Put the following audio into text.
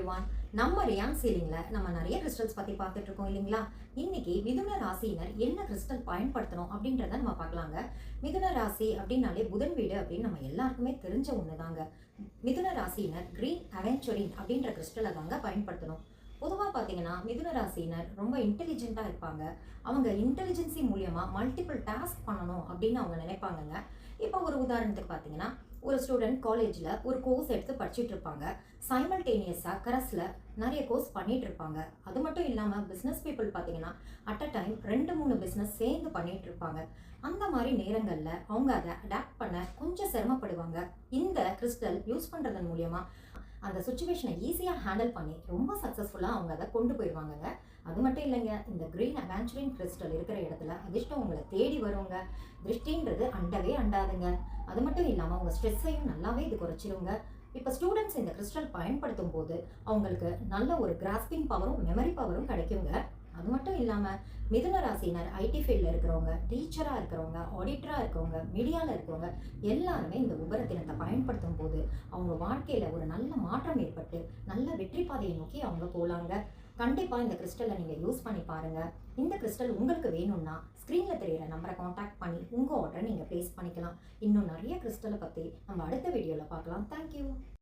Everyone. நம்ம Ryan சீலிங்ல நம்ம நிறைய கிறிஸ்டல்ஸ் பத்தி பார்த்துட்டு இருக்கோம் இல்லைங்களா? இன்னைக்கு மிதுன ராசியினர் என்ன கிறிஸ்டல் பயன்படுத்தணும் அப்படின்றத நம்ம பார்க்கலாங்க. மிதுன ராசி அப்படின்னாலே புதன் வீடு அப்படின்னு நம்ம எல்லாருக்குமே தெரிஞ்ச ஒண்ணுதாங்க. மிதுன ராசியினர் கிரீன் அவென்ச்சுரின் அப்படின்ற கிறிஸ்டலை தாங்க பயன்படுத்தணும். பொதுவாக பார்த்தீங்கன்னா மிதுன ராசியினர் ரொம்ப இன்டெலிஜென்ட்டாக இருப்பாங்க. அவங்க இன்டெலிஜென்சி மூலியமா மல்டிபிள் டாஸ்க் பண்ணணும் அப்படின்னு அவங்க நினைப்பாங்கங்க. இப்போ ஒரு உதாரணத்துக்கு பார்த்தீங்கன்னா, ஒரு ஸ்டூடெண்ட் காலேஜில் ஒரு கோர்ஸ் எடுத்து படிச்சுட்டு இருப்பாங்க. சைமல்டேனியஸாக கரஸில் நிறைய கோர்ஸ் பண்ணிட்டு இருப்பாங்க. அது மட்டும் இல்லாமல் பிஸ்னஸ் பீப்புள் பார்த்தீங்கன்னா அட் அ டைம் 2-3 பிஸ்னஸ் சேர்ந்து பண்ணிட்டு இருப்பாங்க. அந்த மாதிரி நேரங்களில் அவங்க அதை அடாப்ட் பண்ண கொஞ்சம் சிரமப்படுவாங்க. இந்த கிறிஸ்டல் யூஸ் பண்ணுறதன் மூலியமா அந்த சுச்சுவேஷனை ஈஸியாக ஹேண்டில் பண்ணி ரொம்ப சக்ஸஸ்ஃபுல்லாக அவங்க அதை கொண்டு போயிடுவாங்கங்க. அது மட்டும் இல்லைங்க, இந்த கிரீன் அவென்ச்சுரின் கிறிஸ்டல் இருக்கிற இடத்துல அதிர்ஷ்டம் உங்களை தேடி வருங்க. திருஷ்டின்றது அண்டவே அண்டாதுங்க. அது மட்டும் இல்லாமல் உங்கள் ஸ்ட்ரெஸ்ஸையும் நல்லாவே இது குறைச்சிருங்க. இப்போ ஸ்டூடெண்ட்ஸ் இந்த கிறிஸ்டல் பயன்படுத்தும் போது அவங்களுக்கு நல்ல ஒரு கிராஸ்பிங் பவரும் மெமரி பவரும் கிடைக்குங்க. அது மட்டும் இல்லாமல் மிதுன ராசினர் ஐடி ஃபீல்டில் இருக்கிறவங்க, டீச்சராக இருக்கிறவங்க, ஆடிட்டராக இருக்கிறவங்க, மீடியாவில் இருக்கிறவங்க எல்லாருமே இந்த உபரத்தினத்தை பயன்படுத்தும் போது அவங்க வாழ்க்கையில் ஒரு நல்ல மாற்றம் ஏற்பட்டு நல்ல வெற்றி பாதையை நோக்கி அவங்க போகலாங்க. கண்டிப்பாக இந்த கிறிஸ்டலை நீங்கள் யூஸ் பண்ணி பாருங்கள். இந்த கிறிஸ்டல் உங்களுக்கு வேணும்னா ஸ்க்ரீனில் தெரியிற நம்பரை காண்டாக்ட் பண்ணி உங்கள் ஆர்டரை நீங்கள் ப்ளேஸ் பண்ணிக்கலாம். இன்னும் நிறைய கிறிஸ்டலை பற்றி நம்ம அடுத்த வீடியோவில் பார்க்கலாம். தேங்க்யூ.